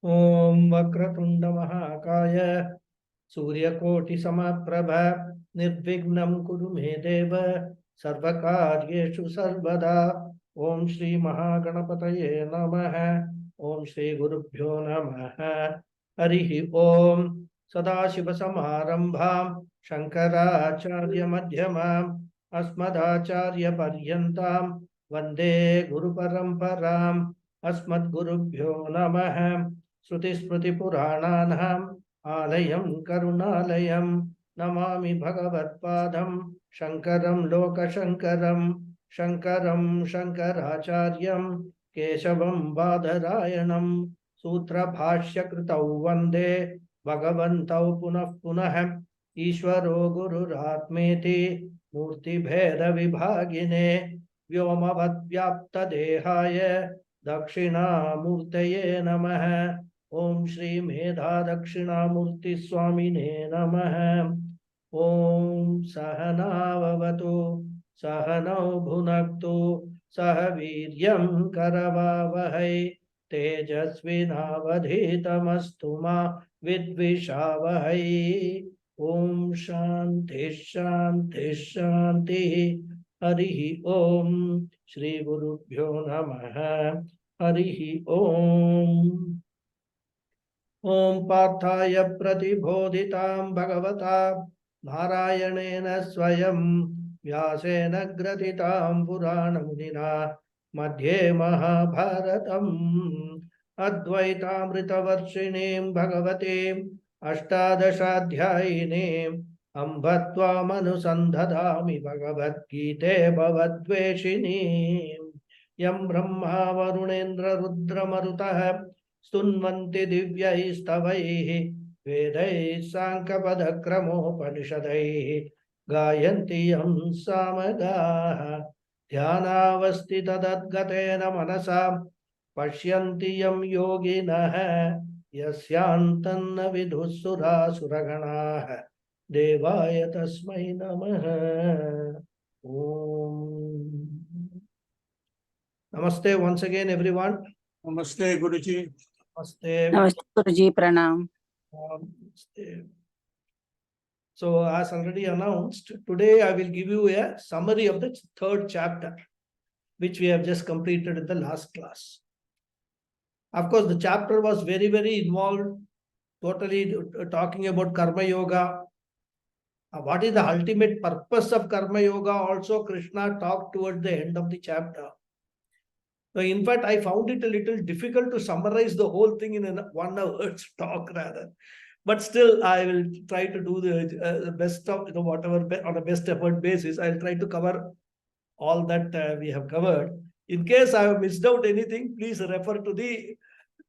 Om Vakratunda Mahakaya Suryakoti Samaprabha Nirvignam Kuru Me Deva Sarvakaryeshu Sarvada Om Shri Mahaganapataye Namaha Om Shri Gurubhyo Namaha Harihi Om Sadashiva Samarambham Shankaracharya Madhyamam Asmadacharya Paryantam Vande Guru Paramparam Asmadgurubhyo Namaha श्रुतिस्मृतिपुराणानाम् आलयं करुणालयं नमामि भगवत्पादं शङ्करं लोकशङ्करं शङ्करं शङ्कराचार्यं केशवं बादरायणं सूत्रभाष्यकृतौ वन्दे भगवन्तौ पुनः पुनः ईश्वरो गुरुरात्मेति मूर्तिभेदविभागिने व्योमवद्व्याप्तदेहाय दक्षिणामूर्तये नमः ओम श्री मेधा दक्षिणामूर्ति स्वामिने नमः ओम सहनाववतु सहनौ भुनक्तु सह वीर्यं करवावहै तेजस्विनावधीतमस्तु मा विद्विषावहै ओम शांति शांति शांति हरि ओम श्री गुरुभ्यो नमः हरि ओम ओम पार्थाय प्रतिबोधितां भगवता नारायणेन स्वयं व्यासेन ग्रथितां पुराणमुनिना मध्ये महाभारतम् अद्वैतामृतवर्षिणीं भगवतीम् अष्टादशाध्यायिनीम् अम्ब त्वामनुसन्धदामि भगवद्गीते भवद्वेषिणीम् यं ब्रह्मा वरुणेन्द्र रुद्रमरुतः स्तुन्वन्ति दिव्यैस्तवैः वेदैः साङ्ख्यपदक्रमोपनिषदैः गायन्ति यं सामगाः ध्यानावस्थिततद्गतेन मनसा पश्यन्ति यं योगिनः यस्यान्तन्न विदुः सुरासुरगणाः देवाय तस्मै नमः ओम नमस्ते once again everyone. Namaste Guruji. Namaste. Namaste Guruji, pranam. Namaste. So as already announced, today I will give you a summary of the third chapter, which we have just completed in the last class. Of course, the chapter was very, very involved, totally talking about Karma Yoga. What is the ultimate purpose of Karma Yoga? Also, Krishna talked towards the end of the chapter. So in fact, I found it a little difficult to summarize the whole thing in a 1 hour's talk rather. But still, I will try to do the best of, whatever, on a best effort basis. I'll try to cover all that we have covered. In case I have missed out anything, please refer to the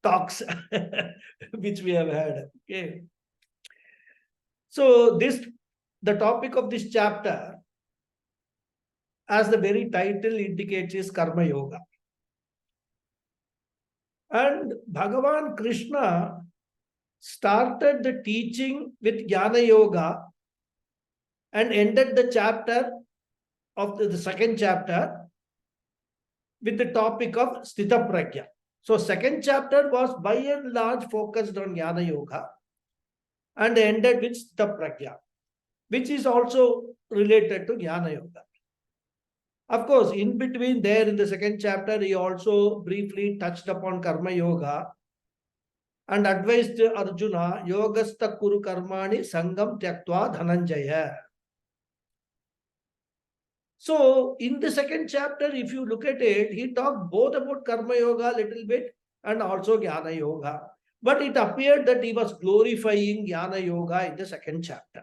talks which we have had. Okay. So the topic of this chapter, as the very title indicates, is Karma Yoga. And Bhagavan Krishna started the teaching with Jnana Yoga and ended the chapter of the second chapter with the topic of Sthita Prajna. So second chapter was by and large focused on Jnana Yoga and ended with Sthita Prajna, which is also related to Jnana Yoga. Of course, in between there in the second chapter, he also briefly touched upon Karma Yoga and advised Arjuna, Yogastha Kuru Karmani Sangam Tyaktva Dhananjaya. So, in the second chapter, if you look at it, he talked both about Karma Yoga a little bit and also Jnana Yoga. But it appeared that he was glorifying Jnana Yoga in the second chapter.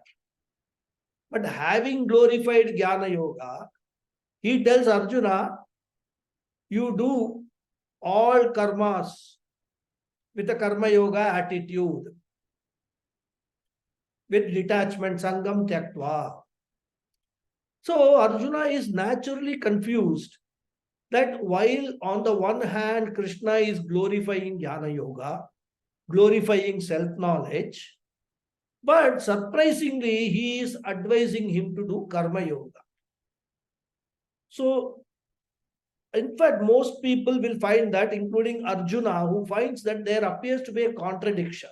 But having glorified Jnana Yoga, he tells Arjuna, you do all karmas with a Karma Yoga attitude, with detachment, Sangam Tyaktva. So Arjuna is naturally confused that while on the one hand Krishna is glorifying Jnana Yoga, glorifying self-knowledge, but surprisingly he is advising him to do Karma Yoga. So in fact, most people will find that, including Arjuna, who finds that there appears to be a contradiction.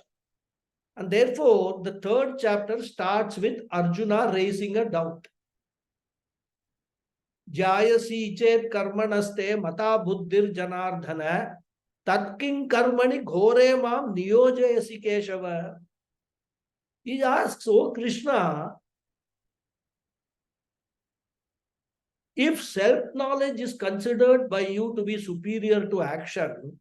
And therefore, the third chapter starts with Arjuna raising a doubt. Jayasi chet karmanaste mata buddhir janardhana tatking karmani ghore mam niyojayasi keshava. He asks, oh Krishna, if self-knowledge is considered by you to be superior to action,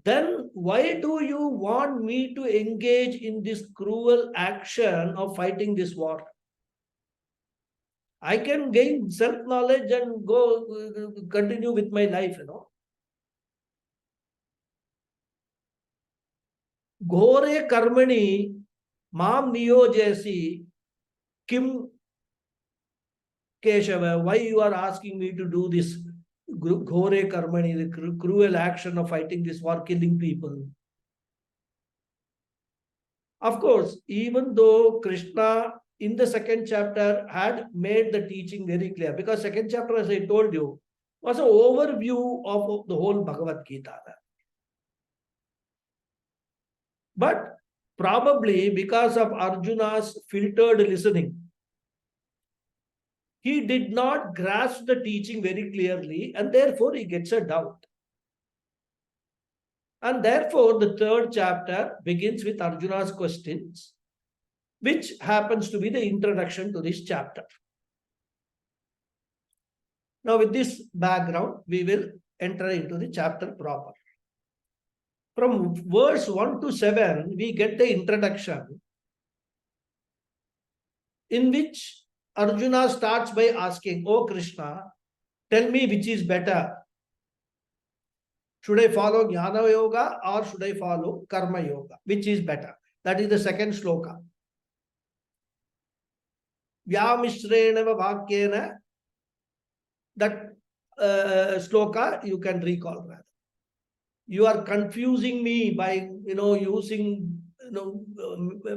then why do you want me to engage in this cruel action of fighting this war? I can gain self-knowledge and go continue with my life, Ghore karmani mam niyojayasi kim Keshava, why you are asking me to do this ghore karmani, the cruel action of fighting this war, killing people? Of course, even though Krishna in the second chapter had made the teaching very clear, because second chapter, as I told you, was an overview of the whole Bhagavad Gita. But probably because of Arjuna's filtered listening, he did not grasp the teaching very clearly, and therefore he gets a doubt. And therefore, the third chapter begins with Arjuna's questions, which happens to be the introduction to this chapter. Now, with this background, we will enter into the chapter proper. From verse 1 to 7, we get the introduction in which Arjuna starts by asking, oh Krishna, tell me which is better. Should I follow Jnana Yoga or should I follow Karma Yoga? Which is better? That is the second sloka. Vyamishrena vakyena. That sloka you can recall rather. You are confusing me by using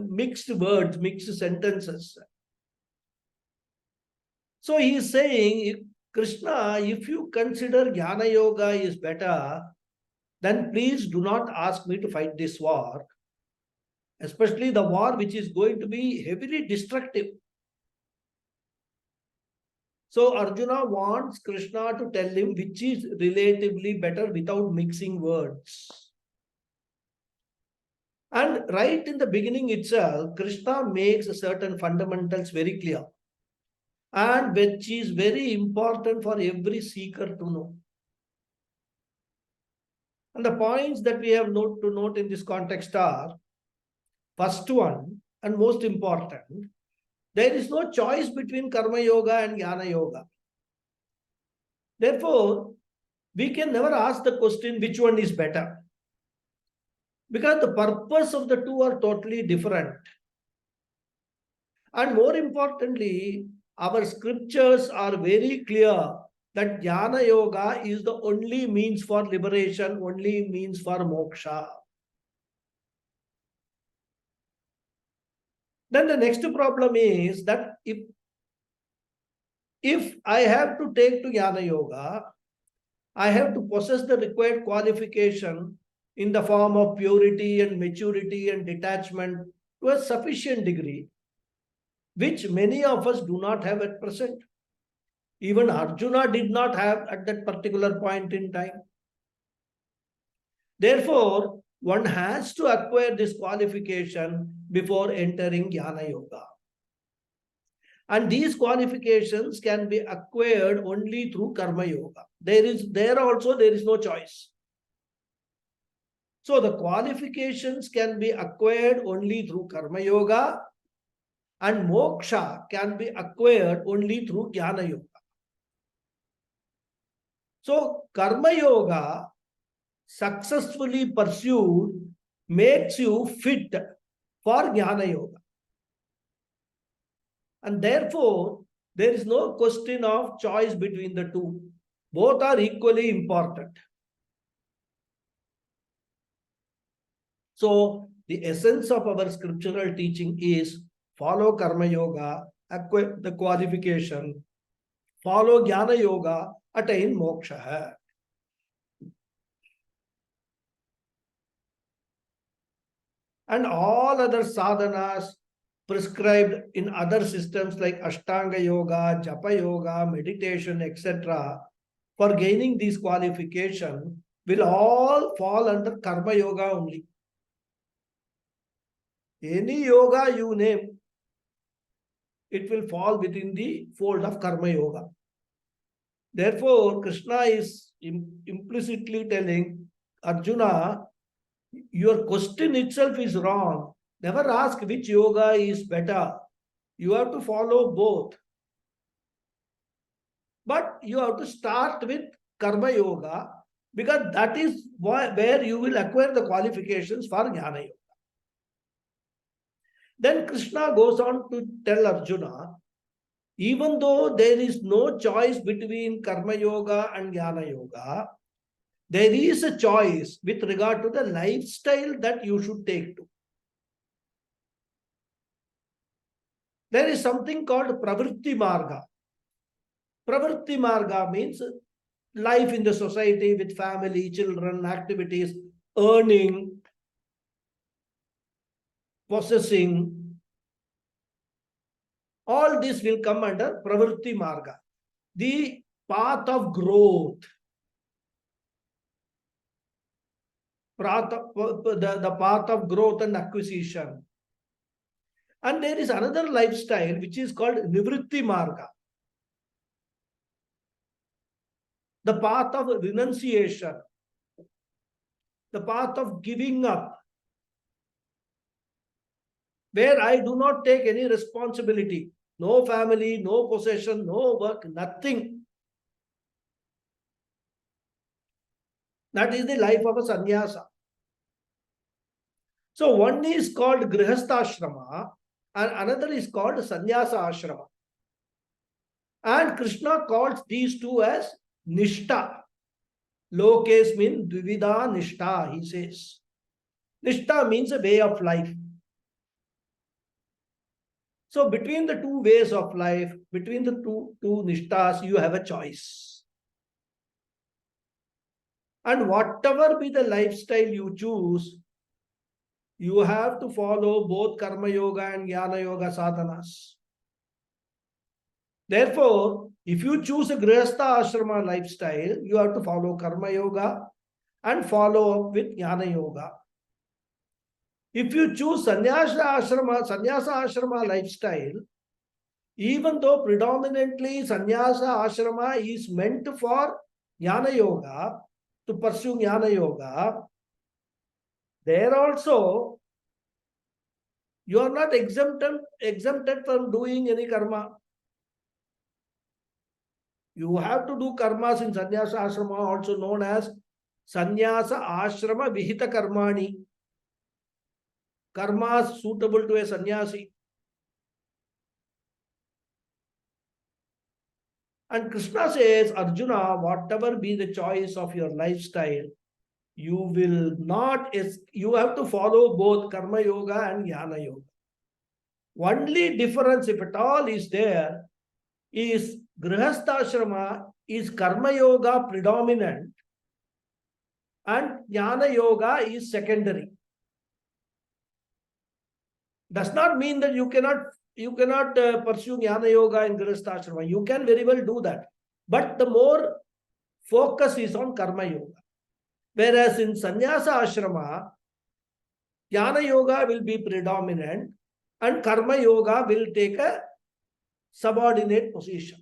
mixed words, mixed sentences. So he is saying, Krishna, if you consider Jnana Yoga is better, then please do not ask me to fight this war, especially the war which is going to be heavily destructive. So Arjuna wants Krishna to tell him which is relatively better without mixing words. And right in the beginning itself, Krishna makes certain fundamentals very clear, and which is very important for every seeker to know. And the points that we have to note in this context are, first one and most important, there is no choice between Karma Yoga and Jnana Yoga. Therefore, we can never ask the question which one is better, because the purpose of the two are totally different. And more importantly, our scriptures are very clear that Jnana Yoga is the only means for liberation, only means for moksha. Then the next problem is that if I have to take to Jnana Yoga, I have to possess the required qualification in the form of purity and maturity and detachment to a sufficient degree, which many of us do not have at present. Even Arjuna did not have at that particular point in time. Therefore, one has to acquire this qualification before entering Jnana Yoga. And these qualifications can be acquired only through Karma Yoga. There also there is no choice. So the qualifications can be acquired only through Karma Yoga, and moksha can be acquired only through Jnana Yoga. So Karma Yoga successfully pursued makes you fit for Jnana Yoga. And therefore, there is no question of choice between the two. Both are equally important. So the essence of our scriptural teaching is follow Karma Yoga, acquire the qualification, follow Jnana Yoga, attain moksha. And all other sadhanas prescribed in other systems like Ashtanga Yoga, Japa Yoga, meditation, etc., for gaining these qualifications will all fall under Karma Yoga only. Any yoga you name, it will fall within the fold of Karma Yoga. Therefore, Krishna is implicitly telling Arjuna, your question itself is wrong. Never ask which yoga is better. You have to follow both. But you have to start with Karma Yoga because that is where you will acquire the qualifications for Jnana Yoga. Then Krishna goes on to tell Arjuna, even though there is no choice between Karma Yoga and Jnana Yoga, there is a choice with regard to the lifestyle that you should take to. There is something called Pravritti Marga. Pravritti Marga means life in the society with family, children, activities, earning, possessing. All this will come under Pravritti Marga, the path of growth. The path of growth and acquisition. And there is another lifestyle which is called Nivritti Marga, the path of renunciation, the path of giving up, where I do not take any responsibility, no family, no possession, no work, nothing. That is the life of a sannyasa. So one is called Grihastha Ashrama and another is called Sannyasa Ashrama. And Krishna calls these two as Nishta. Lokes means Dvivida Nishta, he says. Nishta means a way of life. So between the two ways of life, between the two Nishtas, you have a choice. And whatever be the lifestyle you choose, you have to follow both Karma Yoga and Jnana Yoga sadhanas. Therefore, if you choose a Grihastha Ashrama lifestyle, you have to follow Karma Yoga and follow up with Jnana Yoga. If you choose Sannyasa Ashrama lifestyle, even though predominantly Sannyasa Ashrama is meant for Jnana Yoga, to pursue Jnana Yoga, there also you are not exempted from doing any karma. You have to do karmas in Sannyasa Ashrama, also known as Sannyasa Ashrama Vihita Karmani. Karmas suitable to a sannyasi. And Krishna says, Arjuna, whatever be the choice of your lifestyle, you have to follow both Karma Yoga and Jnana Yoga. Only difference, if at all, is there is Grihastha Ashrama is Karma Yoga predominant and Jnana Yoga is secondary. Does not mean that you cannot pursue Jnana Yoga in Grihastha Ashrama. You can very well do that. But the more focus is on Karma Yoga. Whereas in Sannyasa Ashrama, Jnana Yoga will be predominant and Karma Yoga will take a subordinate position.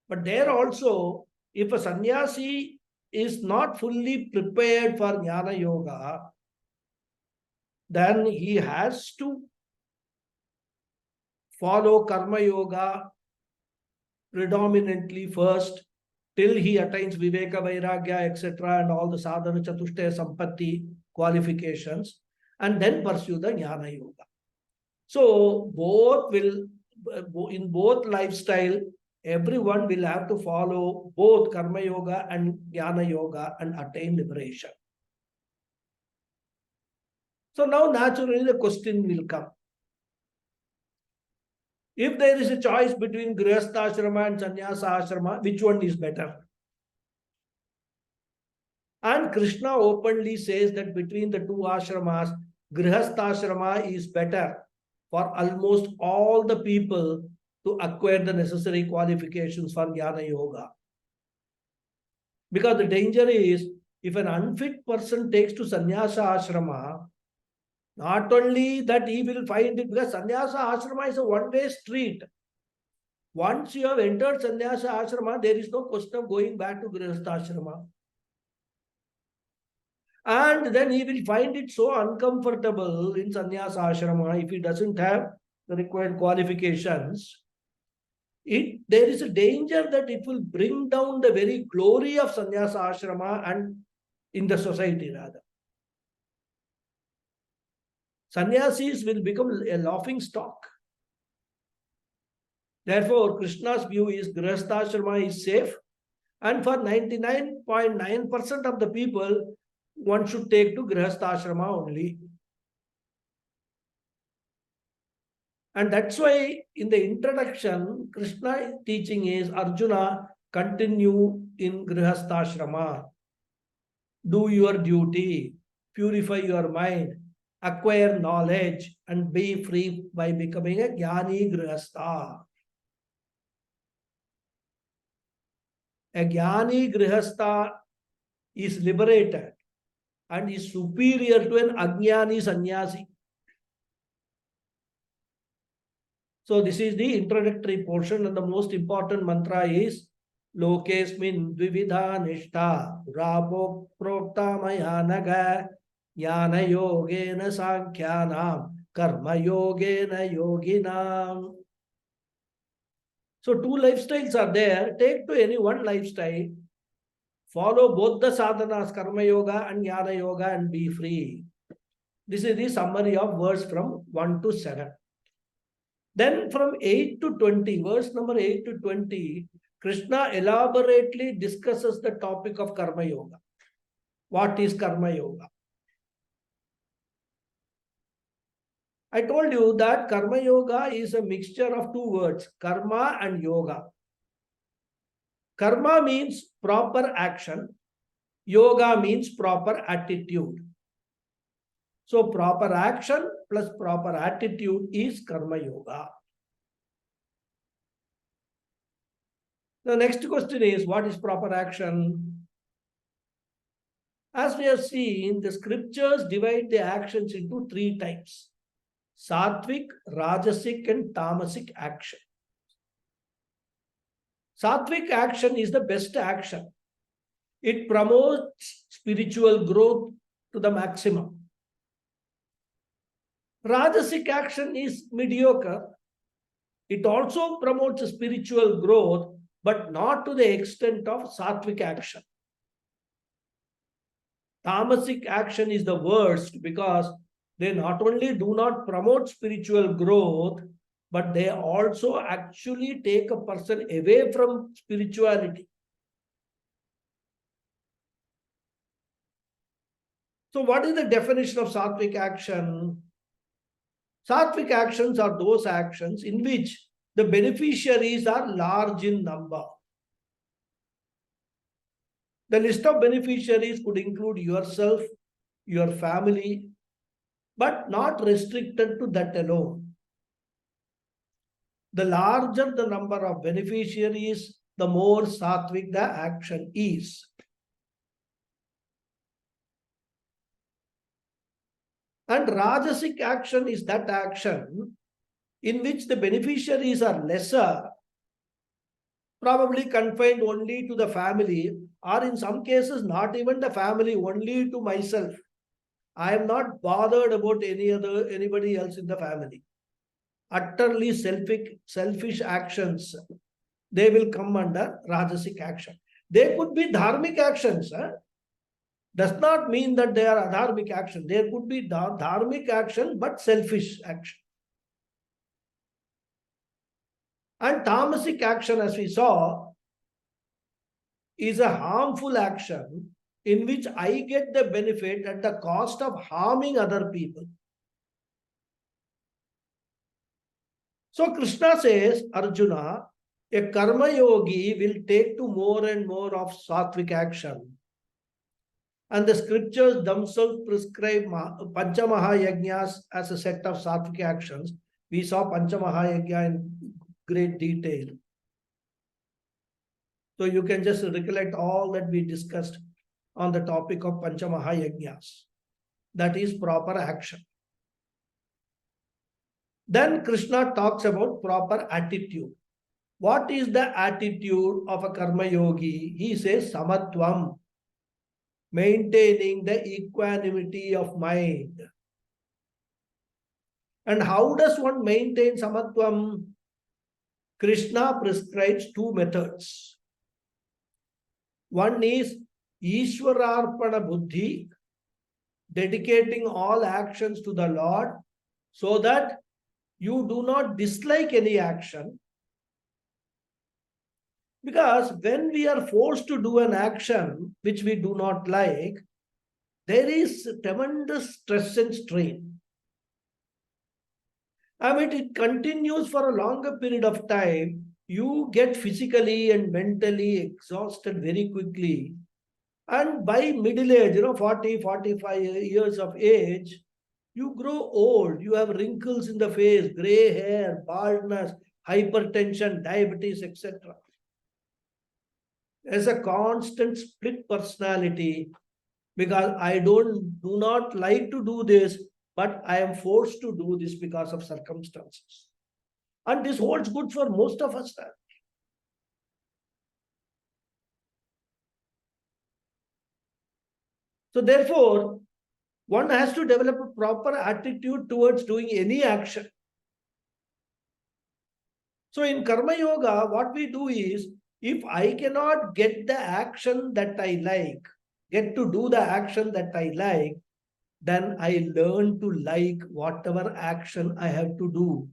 But there also, if a sannyasi is not fully prepared for Jnana Yoga, then he has to follow Karma Yoga predominantly first till he attains Viveka, Vairagya, etc. and all the sadhana, Chatushtaya, Sampatti qualifications, and then pursue the Jnana Yoga. So in both lifestyle, everyone will have to follow both Karma Yoga and Jnana Yoga and attain liberation. So now naturally the question will come. If there is a choice between Grihastha Ashrama and Sannyasa Ashrama, which one is better? And Krishna openly says that between the two ashramas, Grihastha is better for almost all the people to acquire the necessary qualifications for Jnana Yoga. Because the danger is, if an unfit person takes to sannyasa ashrama, not only that he will find it, because sannyasa ashrama is a one-way street. Once you have entered sannyasa ashrama, there is no question of going back to grihastha ashrama. And then he will find it so uncomfortable in sannyasa ashrama if he doesn't have the required qualifications. There is a danger that it will bring down the very glory of sannyasa ashrama and in the society rather. Sannyasis will become a laughing stock. Therefore, Krishna's view is grihastha ashrama is safe, and for 99.9% of the people, one should take to grihastha ashrama only. And that's why in the introduction, Krishna teaching is Arjuna, continue in grihastha ashrama. Do your duty, purify your mind, acquire knowledge, and be free by becoming a jnani grihastha. A jnani grihastha is liberated and is superior to an ajnani sannyasi. So this is the introductory portion, and the most important mantra is Lokesmin Dvividha Nishta Rapo Prokta Mayanaga Yana Yogena Sankhyanam Karma Yogena Yoginam. So two lifestyles are there. Take to any one lifestyle. Follow both the sadhanas, Karma Yoga and Jnana Yoga, and be free. This is the summary of verse from 1 to 7. Then from 8 to 20, verse number 8 to 20, Krishna elaborately discusses the topic of Karma Yoga. What is Karma Yoga? I told you that Karma Yoga is a mixture of two words, Karma and Yoga. Karma means proper action. Yoga means proper attitude. So proper action plus proper attitude is Karma Yoga. The next question is, what is proper action? As we have seen, the scriptures divide the actions into three types: Sattvic, Rajasic, and Tamasic action. Sattvic action is the best action. It promotes spiritual growth to the maximum. Rajasic action is mediocre. It also promotes spiritual growth, but not to the extent of sattvic action. Tamasic action is the worst because they not only do not promote spiritual growth, but they also actually take a person away from spirituality. So what is the definition of sattvic action? Sattvic actions are those actions in which the beneficiaries are large in number. The list of beneficiaries could include yourself, your family, but not restricted to that alone. The larger the number of beneficiaries, the more sattvic the action is. And Rajasic action is that action in which the beneficiaries are lesser, probably confined only to the family, or in some cases not even the family, only to myself. I am not bothered about anybody else in the family. Utterly selfish actions, they will come under Rajasic action. They could be dharmic actions. Does not mean that they are adharmic action. There could be dharmic action, but selfish action. And tamasic action, as we saw, is a harmful action in which I get the benefit at the cost of harming other people. So Krishna says, Arjuna, a karma yogi will take to more and more of sattvic action. And the scriptures themselves prescribe Panchamahayajnas as a set of sattvic actions. We saw Panchamahayajna in great detail. So you can just recollect all that we discussed on the topic of Panchamahayajnas. That is proper action. Then Krishna talks about proper attitude. What is the attitude of a karma yogi? He says samatvam, maintaining the equanimity of mind. And how does one maintain samatvam? Krishna prescribes two methods. One is Ishwararpana Buddhi, dedicating all actions to the Lord so that you do not dislike any action. Because when we are forced to do an action which we do not like, there is tremendous stress and strain. I mean, it continues for a longer period of time. You get physically and mentally exhausted very quickly. And by middle age, 40, 45 years of age, you grow old. You have wrinkles in the face, gray hair, baldness, hypertension, diabetes, etc. There's a constant split personality because I do not like to do this, but I am forced to do this because of circumstances. And this holds good for most of us. So therefore, one has to develop a proper attitude towards doing any action. So in Karma Yoga, what we do is, if I cannot get the action that I like, get to do the action that I like, then I learn to like whatever action I have to do.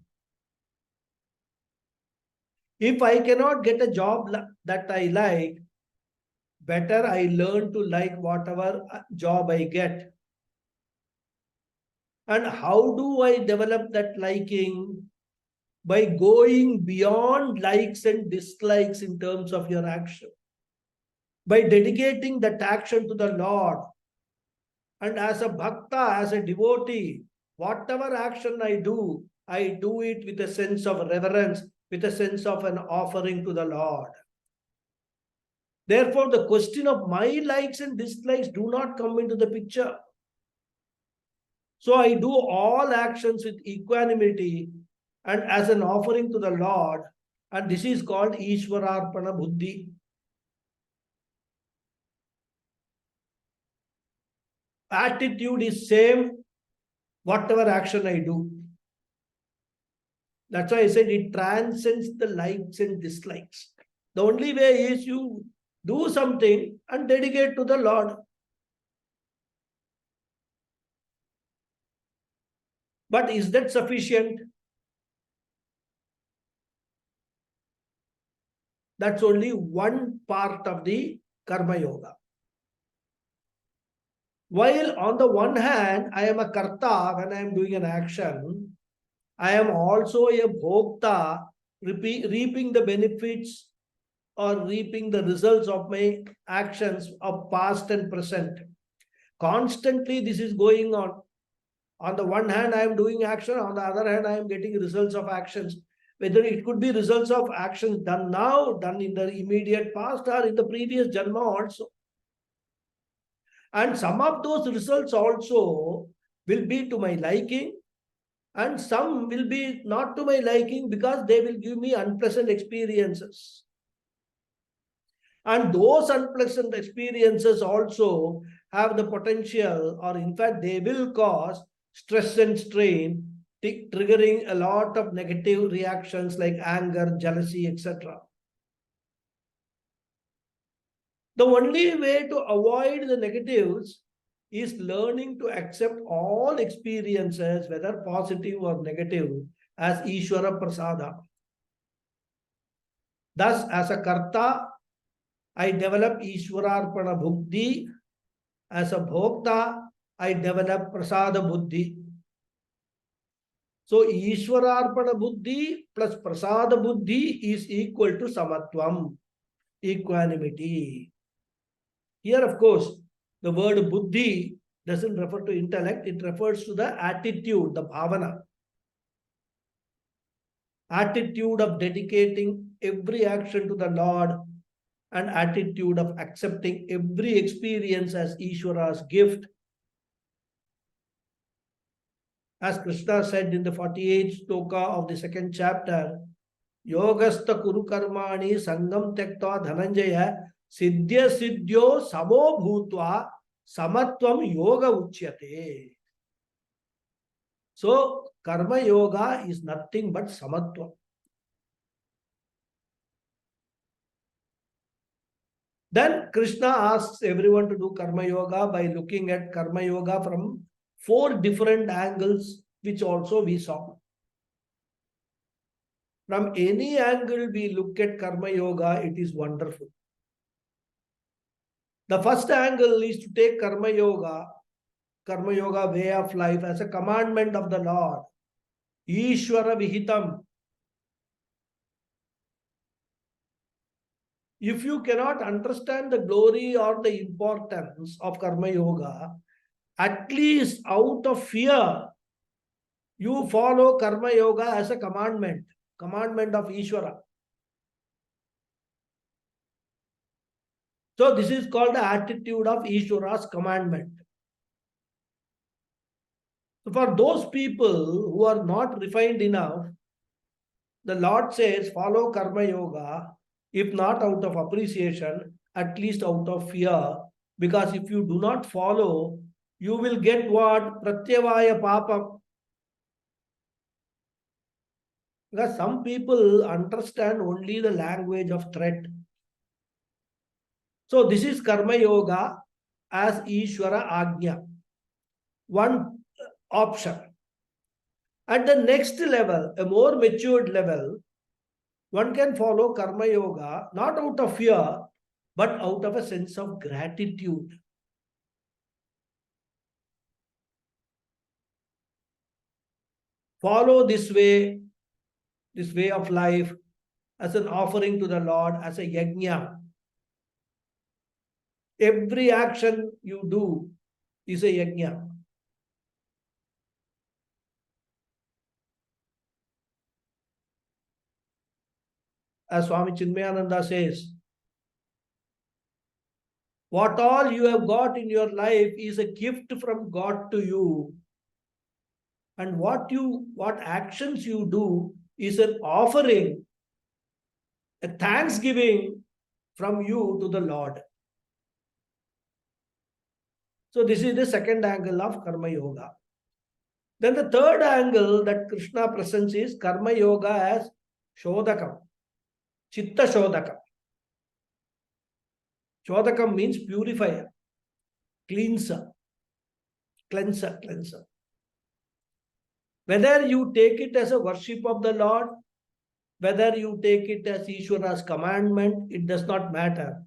If I cannot get a job that I like, better I learn to like whatever job I get. And how do I develop that liking? By going beyond likes and dislikes in terms of your action. By dedicating that action to the Lord. And as a bhakta, as a devotee, whatever action I do it with a sense of reverence, with a sense of an offering to the Lord. Therefore, the question of my likes and dislikes do not come into the picture. So I do all actions with equanimity and as an offering to the Lord, and this is called Ishwararpana Buddhi. Attitude is same, whatever action I do. That's why I said it transcends the likes and dislikes. The only way is you do something and dedicate to the Lord. But is that sufficient? That's only one part of the Karma Yoga. While on the one hand, I am a karta when I am doing an action, I am also a bhokta, reaping the benefits or reaping the results of my actions of past and present. Constantly this is going on. On the one hand, I am doing action. On the other hand, I am getting results of actions. Whether it could be results of actions done now, done in the immediate past, or in the previous janma also. And some of those results also will be to my liking, and some will be not to my liking because they will give me unpleasant experiences. And those unpleasant experiences also have the potential, or in fact, they will cause stress and strain, triggering a lot of negative reactions like anger, jealousy, etc. The only way to avoid the negatives is learning to accept all experiences, whether positive or negative, as Ishvara Prasada. Thus, as a karta, I develop Ishwararpana Buddhi. As a bhokta, I develop Prasada Buddhi. So, Ishwararpana Buddhi plus Prasada Buddhi is equal to Samatvam, equanimity. Here, of course, The word buddhi doesn't refer to intellect, it refers to the attitude, the bhavana. Attitude of dedicating every action to the Lord and attitude of accepting every experience as Ishvara's gift. As Krishna said in the 48th sloka of the second chapter, Yogastha Kuru Karmani Sangam Tekta Dhananjaya Siddhya Siddhyo Samo Bhutva Samatvam Yoga Uchyate. So, Karma Yoga is nothing but Samatvam. Then Krishna asks everyone to do Karma Yoga by looking at Karma Yoga from 4 different angles, which also we saw. From any angle we look at Karma Yoga, it is wonderful. The first angle is to take Karma Yoga way of life, as a commandment of the Lord. Ishvara Vihitam. If you cannot understand the glory or the importance of Karma Yoga, at least out of fear, you follow Karma Yoga as a commandment of Ishvara. So this is called the attitude of Ishvara's commandment. So for those people who are not refined enough, the Lord says follow Karma Yoga, if not out of appreciation, at least out of fear. Because if you do not follow, you will get what? Pratyavaya Papa. Because some people understand only the language of threat. So this is Karma Yoga as Ishvara Agnya. One option. At the next level, a more matured level, one can follow Karma Yoga not out of fear, but out of a sense of gratitude. Follow this way of life as an offering to the Lord, as a yajna. Every action you do is a yajna. As Swami Chinmayananda says, what all you have got in your life is a gift from God to you. And what actions you do is an offering, a thanksgiving from you to the Lord. So this is the second angle of Karma Yoga. Then the third angle that Krishna presents is Karma Yoga as Shodakam, Chitta Shodakam. Shodakam means purifier, cleanser. Whether you take it as a worship of the Lord, whether you take it as Ishvara's commandment, it does not matter.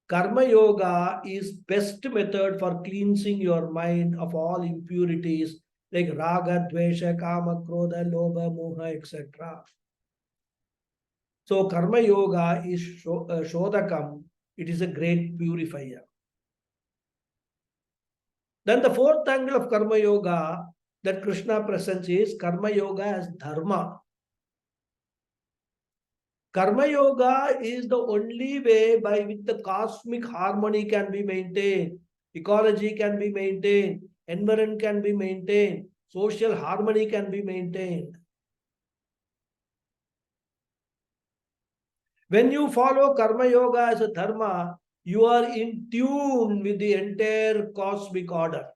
Karma Yoga is best method for cleansing your mind of all impurities like Raga, Dvesha, Kama, Krodha, Lobha, Moha, etc. So Karma Yoga is Shodakam. It is a great purifier. Then the fourth angle of Karma Yoga that Krishna presents is Karma Yoga as Dharma. Karma Yoga is the only way by which the cosmic harmony can be maintained, ecology can be maintained, environment can be maintained, social harmony can be maintained. When you follow Karma Yoga as a Dharma, you are in tune with the entire cosmic order.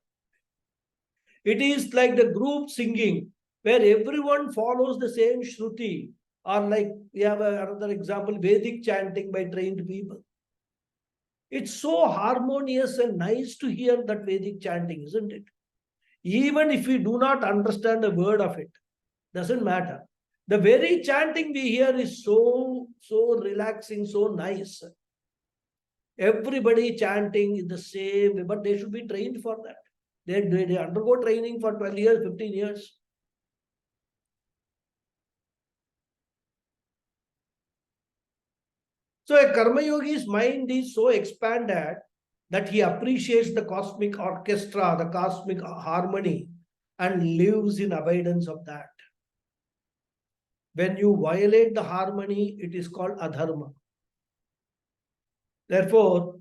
It is like the group singing, where everyone follows the same Shruti, or like we have another example, Vedic chanting by trained people. It's so harmonious and nice to hear that Vedic chanting, isn't it? Even if we do not understand a word of it, doesn't matter. The very chanting we hear is so relaxing, so nice. Everybody chanting in the same way, but they should be trained for that. They undergo training for 12 years, 15 years. So a Karma Yogi's mind is so expanded that he appreciates the cosmic orchestra, the cosmic harmony, and lives in abundance of that. When you violate the harmony, it is called adharma. Therefore,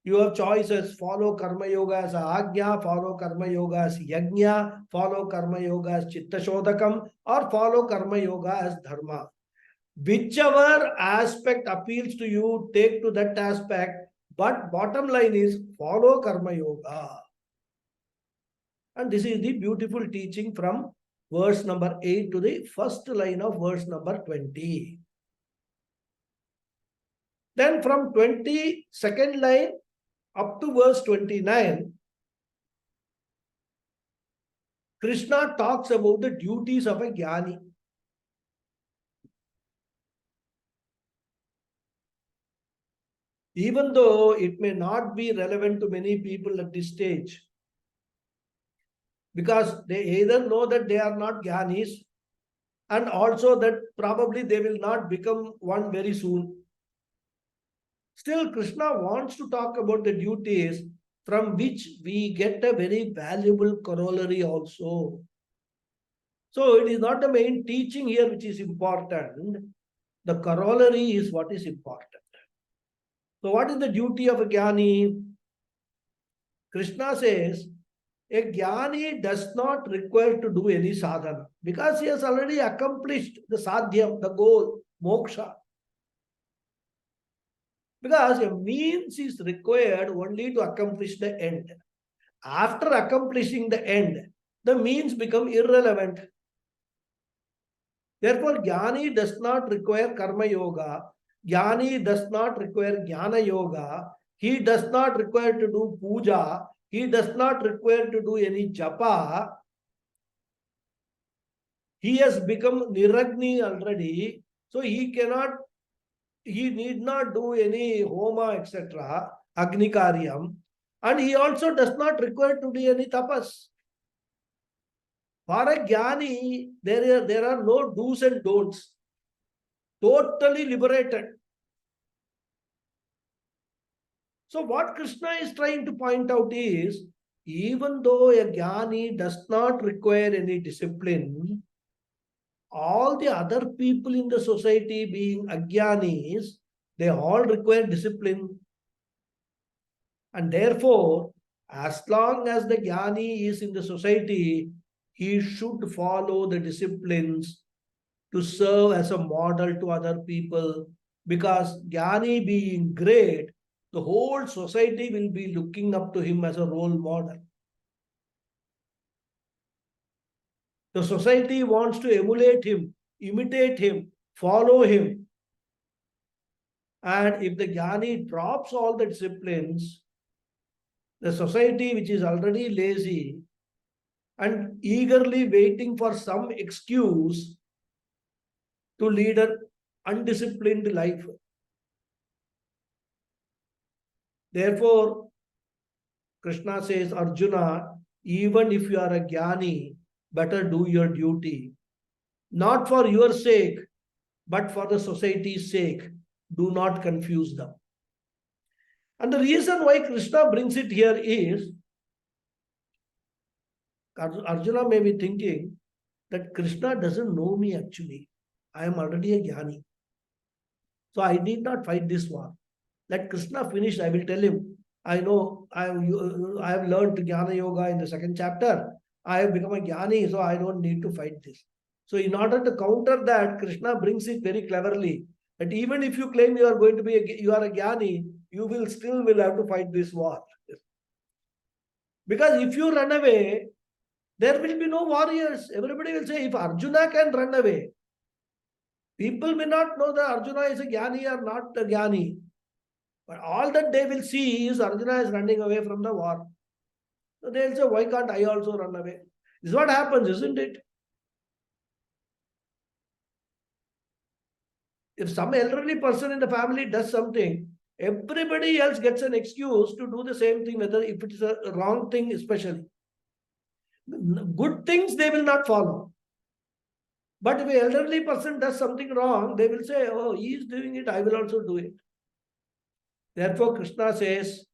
you have choices: follow karma yoga as agnya, follow karma yoga as yajna, follow karma yoga as chitta shodakam, or follow karma yoga as dharma. Whichever aspect appeals to you, take to that aspect. But bottom line is follow karma yoga. And this is the beautiful teaching from verse number 8 to the first line of verse number 20. Then from 22nd line up to verse 29, Krishna talks about the duties of a jnani. Even though it may not be relevant to many people at this stage, because they either know that they are not jnanis, and also that probably they will not become one very soon. Still, Krishna wants to talk about the duties from which we get a very valuable corollary also. So it is not the main teaching here which is important. The corollary is what is important. So what is the duty of a jnani? Krishna says, a jnani does not require to do any sadhana because he has already accomplished the sadhyam, the goal, moksha. Because a means is required only to accomplish the end. After accomplishing the end, the means become irrelevant. Therefore, jnani does not require karma yoga. Jnani does not require jnana yoga. He does not require to do puja. He does not require to do any japa. He has become niragni already. So he need not do any homa, etc., agni karyam. And he also does not require to do any tapas. For a jnani, there are no do's and don'ts. Totally liberated. So what Krishna is trying to point out is, even though a jnani does not require any discipline, all the other people in the society being ajnanis, they all require discipline. And therefore, as long as the jnani is in the society, he should follow the disciplines to serve as a model to other people. Because jnani being great, the whole society will be looking up to him as a role model. The society wants to emulate him, imitate him, follow him. And if the jnani drops all the disciplines, the society, which is already lazy and eagerly waiting for some excuse to lead an undisciplined life. Therefore, Krishna says, Arjuna, even if you are a jnani, better do your duty. Not for your sake, but for the society's sake. Do not confuse them. And the reason why Krishna brings it here is, Arjuna may be thinking that Krishna doesn't know me actually. I am already a jnani. So I need not fight this war. Let Krishna finish, I will tell him. I know I have learned Jnana Yoga in the second chapter. I have become a jnani, so I don't need to fight this. So in order to counter that, Krishna brings it very cleverly. That even if you claim you are going to be you are a jnani, you will have to fight this war. Because if you run away, there will be no warriors. Everybody will say, if Arjuna can run away, people may not know that Arjuna is a jnani or not a jnani. But all that they will see is Arjuna is running away from the war. So they will say, why can't I also run away? This is what happens, isn't it? If some elderly person in the family does something, everybody else gets an excuse to do the same thing, whether if it is a wrong thing especially. Good things they will not follow. But if an elderly person does something wrong, they will say, oh, he is doing it, I will also do it. Therefore, Krishna says,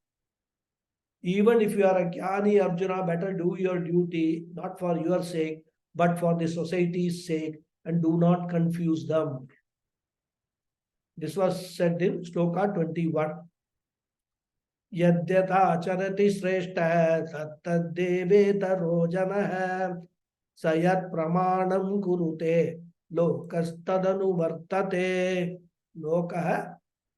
Even if you are a Jnani Arjuna, better do your duty, not for your sake, but for the society's sake, and do not confuse them. This was said in Shloka 21. Yadyatha acharati shrestha tattadevetaro janah sayat pramanam kurute lokastadanu vartate lokah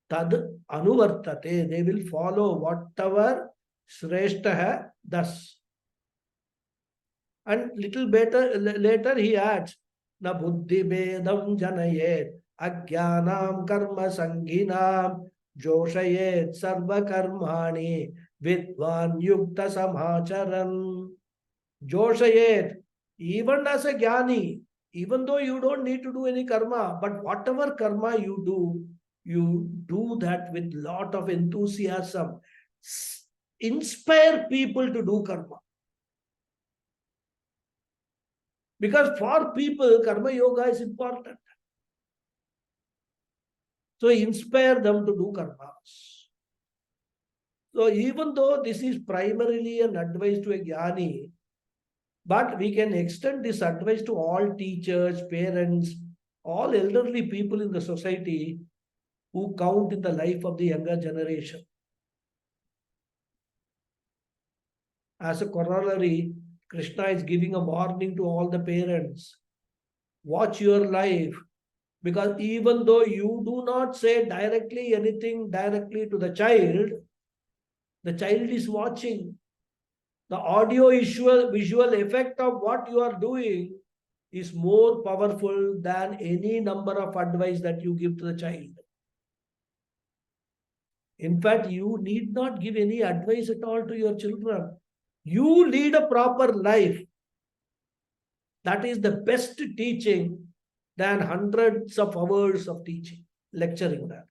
tad anuvartate. They will follow whatever shrestha does. And little better later he adds, na buddhi bedam janayet ajnanam karma sanghinam joshayet sarva karmani vidvan yukta samacharan. Joshayet, even as a jnani, even though you don't need to do any karma, but whatever karma you do that with lot of enthusiasm. Inspire people to do karma. Because for people, karma yoga is important. So inspire them to do karmas. So even though this is primarily an advice to a jnani, but we can extend this advice to all teachers, parents, all elderly people in the society who count in the life of the younger generation. As a corollary, Krishna is giving a warning to all the parents. Watch your life. Because even though you do not say directly anything directly to the child is watching. The audio visual effect of what you are doing is more powerful than any number of advice that you give to the child. In fact, you need not give any advice at all to your children. You lead a proper life. That is the best teaching than hundreds of hours of teaching, lecturing that.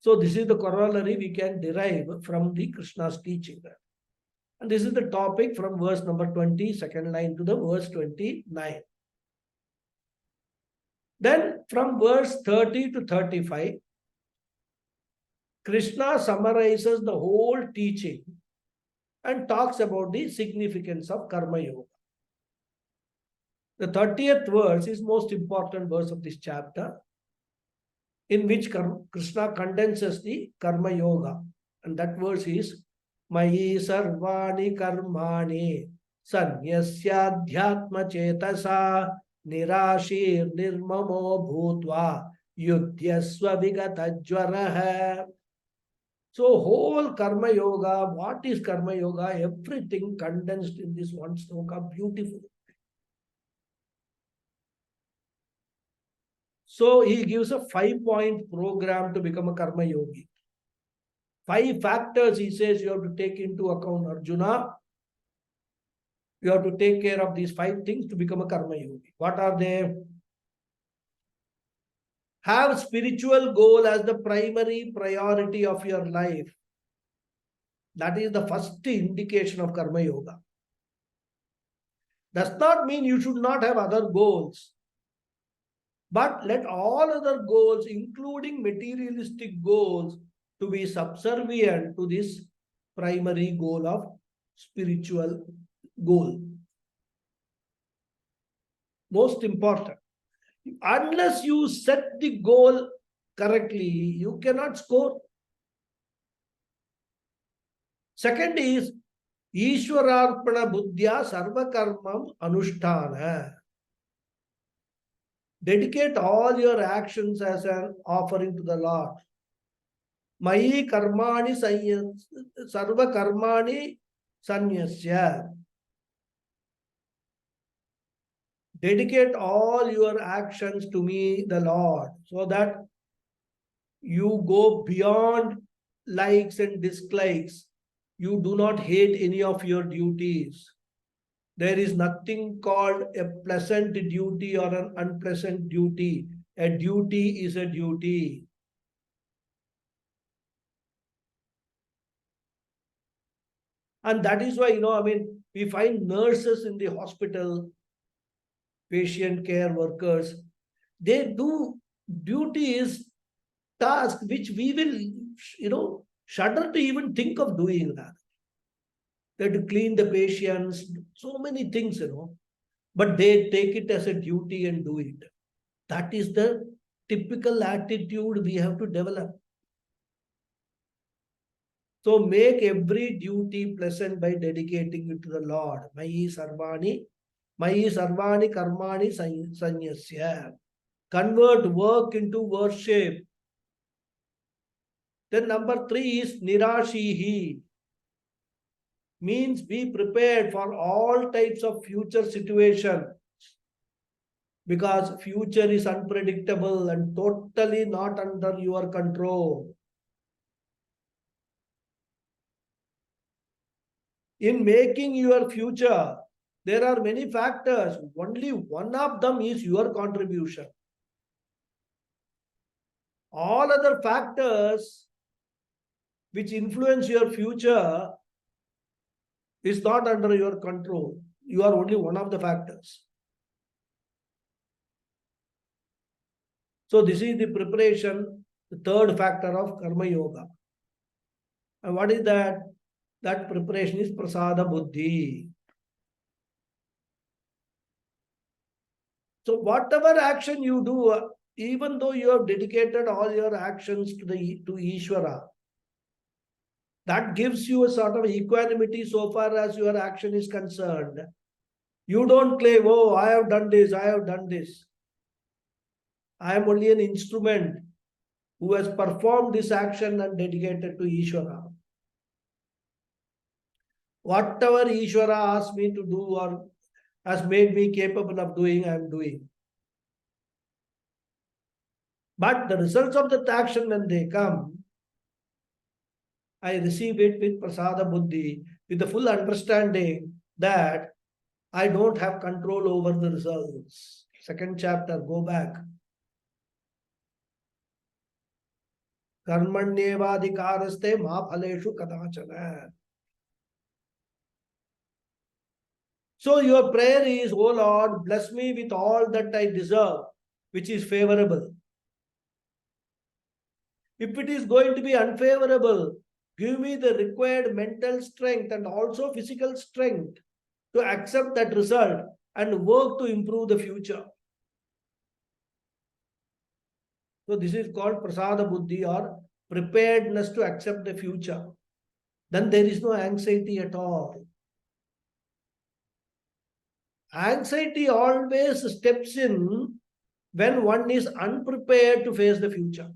So this is the corollary we can derive from the Krishna's teaching there. And this is the topic from verse number 20, second line to the verse 29. Then from verse 30 to 35, Krishna summarizes the whole teaching and talks about the significance of Karma Yoga. The 30th verse is most important verse of this chapter, in which Krishna condenses the Karma Yoga. And that verse is, Mayi sarvani karmani sanyasyadhyatma chetasa nirashir nirmamo bhutva yudhyasva vigatajvaraha. So whole Karma Yoga, what is Karma Yoga? Everything condensed in this one sloka, beautiful. So he gives a 5-point program to become a Karma Yogi. 5 factors, he says, you have to take into account, Arjuna. You have to take care of these 5 things to become a Karma Yogi. What are they? Have spiritual goal as the primary priority of your life. That is the first indication of Karma Yoga. Does not mean you should not have other goals. But let all other goals, including materialistic goals, to be subservient to this primary goal of spiritual goal. Most important. Unless you set the goal correctly, you cannot score. Second is, Ishwararpana buddhya sarva karmam anushtana. Dedicate all your actions as an offering to the Lord. Mayi karmani sarva karmani sanyasya. Dedicate all your actions to me, the Lord, so that you go beyond likes and dislikes. You do not hate any of your duties. There is nothing called a pleasant duty or an unpleasant duty. A duty is a duty. And that is why, we find nurses in the hospital, patient care workers, they do duties, tasks which we will, shudder to even think of doing that. They have to clean the patients, so many things, but they take it as a duty and do it. That is the typical attitude we have to develop. So make every duty pleasant by dedicating it to the Lord. Mayi sarvani karmani sanyasya. Convert work into worship. Then number 3 is nirashihi. Means be prepared for all types of future situation. Because future is unpredictable and totally not under your control. In making your future, there are many factors. Only one of them is your contribution. All other factors which influence your future is not under your control. You are only one of the factors. So this is the preparation, the third factor of Karma Yoga. And what is that? That preparation is Prasada Buddhi. So whatever action you do, even though you have dedicated all your actions to Ishvara, that gives you a sort of equanimity so far as your action is concerned. You don't claim, oh, I have done this, I have done this. I am only an instrument who has performed this action and dedicated to Ishvara. Whatever Ishvara asked me to do or has made me capable of doing, I am doing. But the results of that action, when they come, I receive it with Prasada Buddhi, with the full understanding that I don't have control over the results. Second chapter, go back. Karmanyevadhikaraste ma phaleshu kadachana. So your prayer is, oh Lord, bless me with all that I deserve, which is favorable. If it is going to be unfavorable, give me the required mental strength and also physical strength to accept that result and work to improve the future. So this is called Prasada Buddhi, or preparedness to accept the future. Then there is no anxiety at all. Anxiety always steps in when one is unprepared to face the future.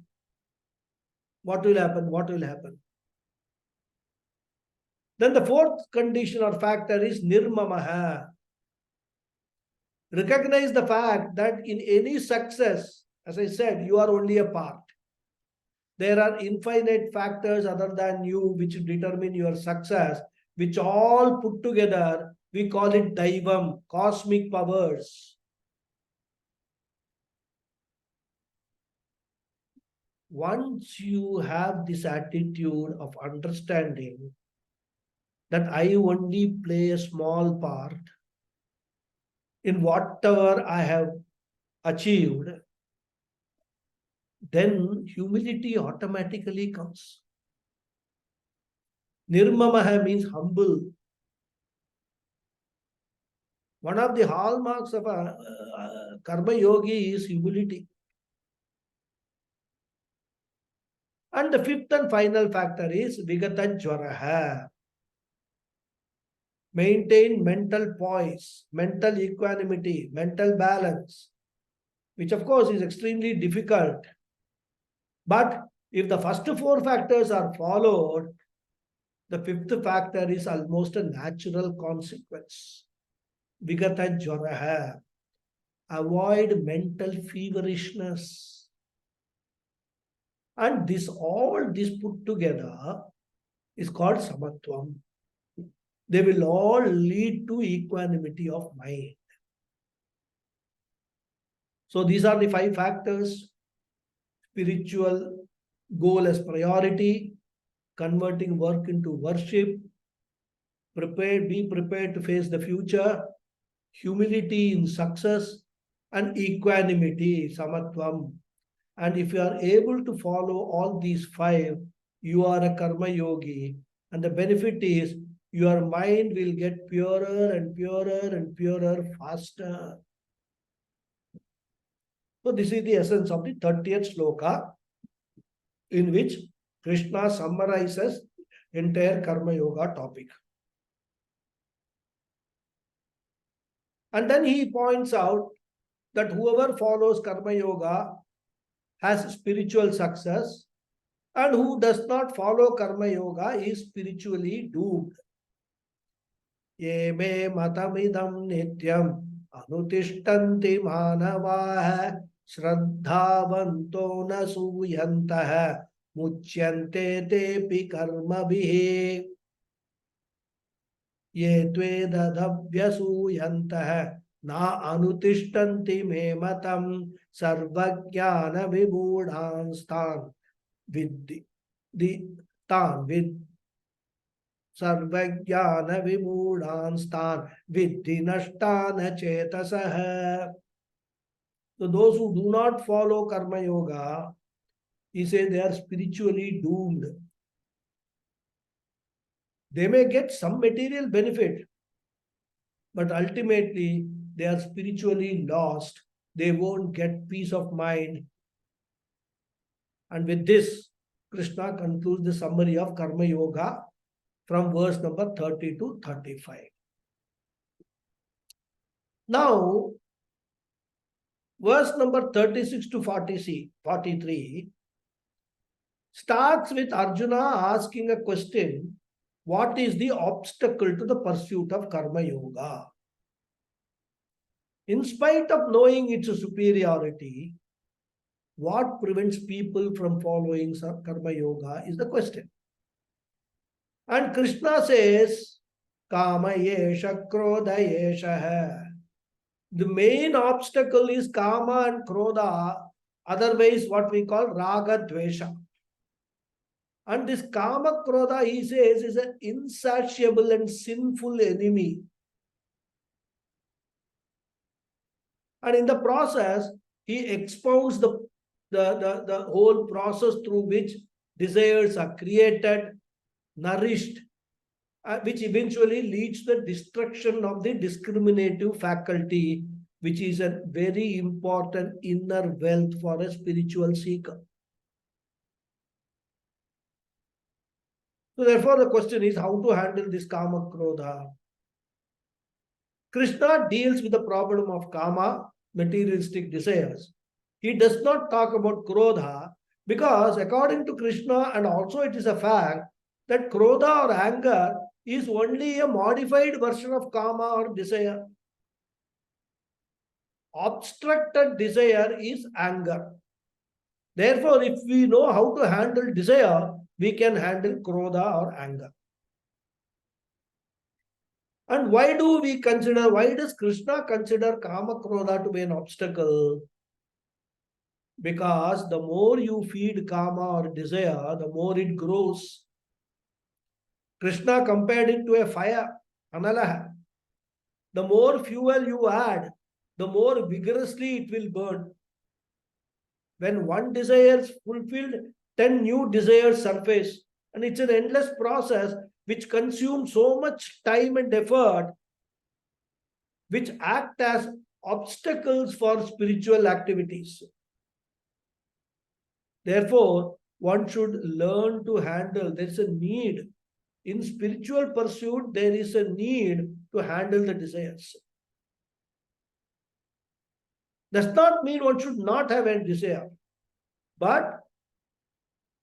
What will happen? What will happen? Then the fourth condition or factor is nirmamaha. Recognize the fact that in any success, as I said, you are only a part. There are infinite factors other than you which determine your success, which all put together, we call it Daivam, cosmic powers. Once you have this attitude of understanding that I only play a small part in whatever I have achieved, then humility automatically comes. Nirmamaha means humble. One of the hallmarks of a karma yogi is humility. And the fifth and final factor is vigata jvaraha. Maintain mental poise, mental equanimity, mental balance, which of course is extremely difficult. But if the first four factors are followed, the fifth factor is almost a natural consequence. Vigata jvaraha. Avoid mental feverishness. And all this put together is called samatvam. They will all lead to equanimity of mind. So these are the 5 factors. Spiritual goal as priority, converting work into worship, be prepared to face the future, humility in success, and equanimity, samatvam. And if you are able to follow all these 5, you are a karma yogi, and the benefit is your mind will get purer and purer and purer faster. So this is the essence of the 30th sloka, in which Krishna summarizes entire karma yoga topic. And then he points out that whoever follows karma yoga has spiritual success, and who does not follow karma yoga is spiritually doomed. Ye me matamidam nityam anutishtanti manavaha shraddhavanto na suyantaha muchyante tepi karmabhihi ye tvedadabhyasuyantah na anutishtanti me matam sarvajnana vibhudanstan vidhi tan vid sarvajnana vibhudanstan vidhi nashtana chetasah. So those who do not follow karma yoga, he says they are spiritually doomed. They may get some material benefit, but ultimately they are spiritually lost. They won't get peace of mind. And with this, Krishna concludes the summary of Karma Yoga from verse number 30 to 35. Now, verse number 36 to 43 starts with Arjuna asking a question: what is the obstacle to the pursuit of Karma Yoga? In spite of knowing its superiority, what prevents people from following Karma Yoga is the question. And Krishna says, Kama yesha krodha yesha. The main obstacle is Kama and Krodha, otherwise what we call Raga Dvesha. And this Kama Krodha, he says, is an insatiable and sinful enemy. And in the process, he expounds the whole process through which desires are created, nourished, which eventually leads to the destruction of the discriminative faculty, which is a very important inner wealth for a spiritual seeker. So therefore, the question is how to handle this Kama Krodha. Krishna deals with the problem of Kama, materialistic desires. He does not talk about Krodha because according to Krishna, and also it is a fact, that Krodha or anger is only a modified version of Kama or desire. Obstructed desire is anger. Therefore, if we know how to handle desire, we can handle Krodha or anger. And why does Krishna consider Kama Krodha to be an obstacle? Because the more you feed Kama or desire, the more it grows. Krishna compared it to a fire, Analaha. The more fuel you add, the more vigorously it will burn. When one desire is fulfilled, 10 new desires surface. And it's an endless process which consumes so much time and effort, which act as obstacles for spiritual activities. Therefore, one should learn to handle. There is a need. In spiritual pursuit, there is a need to handle the desires. Does not mean one should not have a desire, but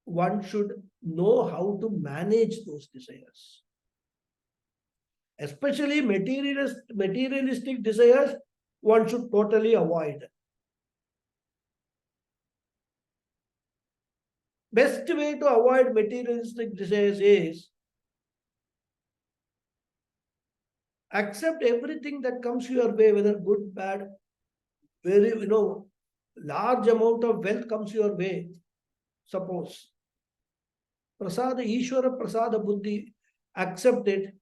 one should know how to manage those desires. Especially materialistic desires, one should totally avoid. Best way to avoid materialistic desires is accept everything that comes your way, whether good, bad, very, large amount of wealth comes your way. Suppose prasada, Ishwara prasada buddhi, accept it.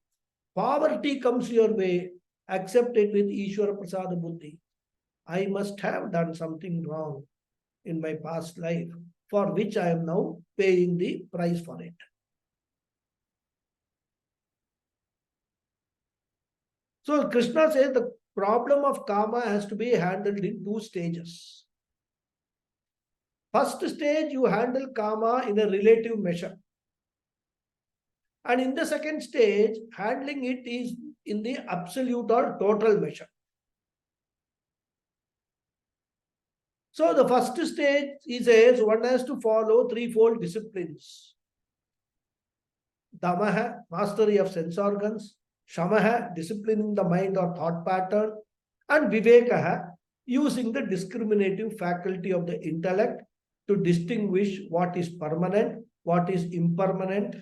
Poverty comes your way, accept it with Ishwara prasada buddhi. I must have done something wrong in my past life. for which I am now paying the price for it. So Krishna says the problem of karma has to be handled in 2 stages. First stage, you handle karma in a relative measure. And in the second stage, handling it is in the absolute or total measure. So the first stage, he says, one has to follow threefold disciplines. Damaha, mastery of sense organs. Shamaha, disciplining the mind or thought pattern. And Vivekaha, using the discriminative faculty of the intellect to distinguish what is permanent, what is impermanent,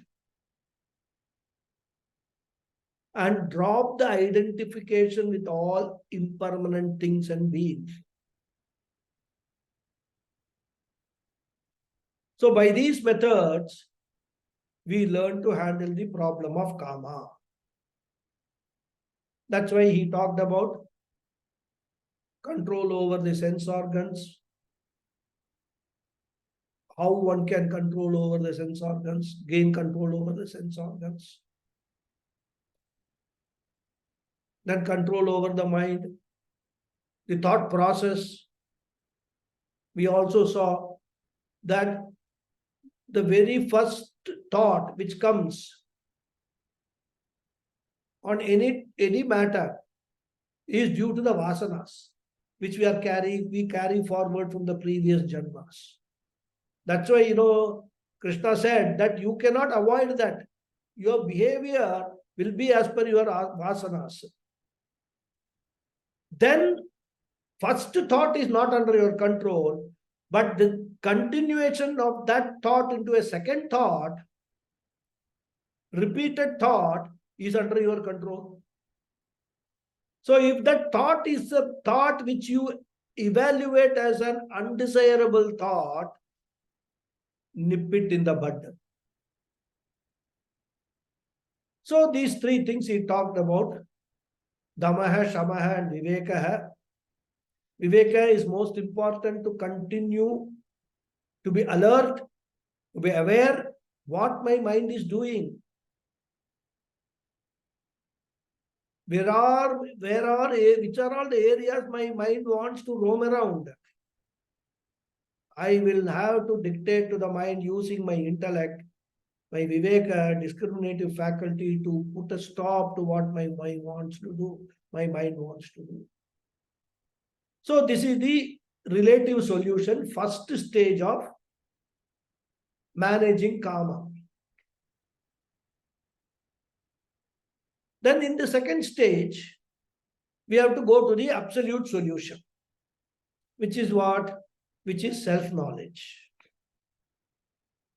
and drop the identification with all impermanent things and beings. So by these methods, we learn to handle the problem of karma. That's why he talked about control over the sense organs, how one can control over the sense organs, gain control over the sense organs. Then control over the mind, the thought process. We also saw that the very first thought which comes on any matter is due to the vasanas, which we carry forward from the previous janmas. That's why, Krishna said that you cannot avoid that. Your behavior will be as per your vasanas. Then, first thought is not under your control, but the continuation of that thought into a second thought, repeated thought, is under your control. So if that thought is a thought which you evaluate as an undesirable thought, nip it in the bud. So these 3 things he talked about: Damaha, Shamaha, and Vivekaha. Viveka is most important to continue to be alert, to be aware what my mind is doing. Which are all the areas my mind wants to roam around. I will have to dictate to the mind using my intellect, my viveka, discriminative faculty, to put a stop to what my mind wants to do. So this is the relative solution, first stage of managing karma. Then in the second stage, we have to go to the absolute solution, which is what? Which is self-knowledge.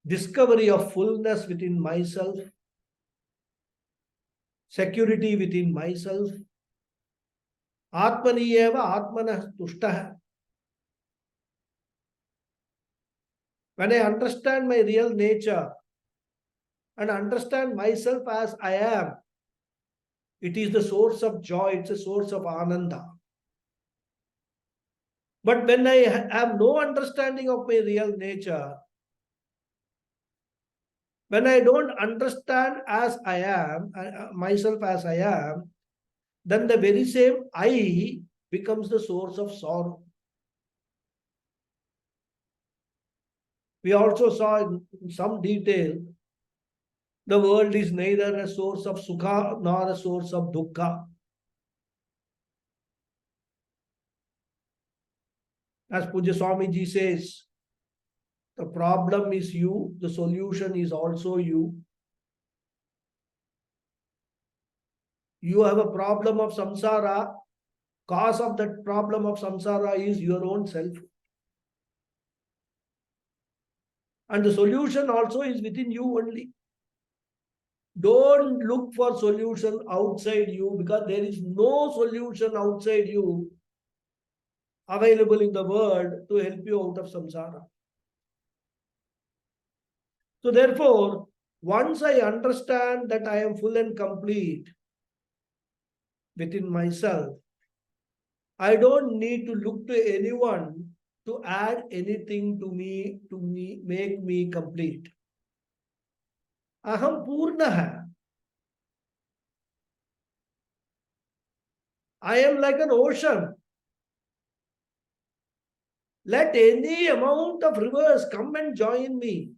Discovery of fullness within myself, security within myself. Atmani eva atmanah tushtaha. When I understand my real nature and understand myself as I am, it is the source of joy, it's a source of ananda. But when I have no understanding of my real nature, when I don't understand as I am, myself as I am, then the very same I becomes the source of sorrow. We also saw in some detail, the world is neither a source of sukha nor a source of dukkha. As Puja Swamiji says, the problem is you, the solution is also you. You have a problem of samsara, cause of that problem of samsara is your own self. And the solution also is within you only. Don't look for solution outside you, because there is no solution outside you available in the world to help you out of samsara. So therefore, once I understand that I am full and complete within myself, I don't need to look to anyone to add anything to me, make me complete. Aham Purnaha. I am like an ocean. Let any amount of rivers come and join me.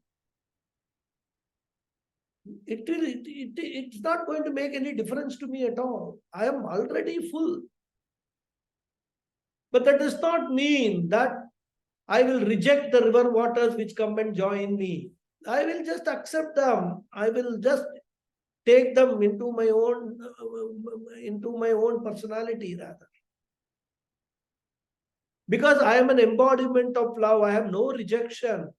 It's not going to make any difference to me at all. I am already full. But that does not mean that I will reject the river waters which come and join me. I will just accept them. I will just take them into my own personality rather. Because I am an embodiment of love, I have no rejection.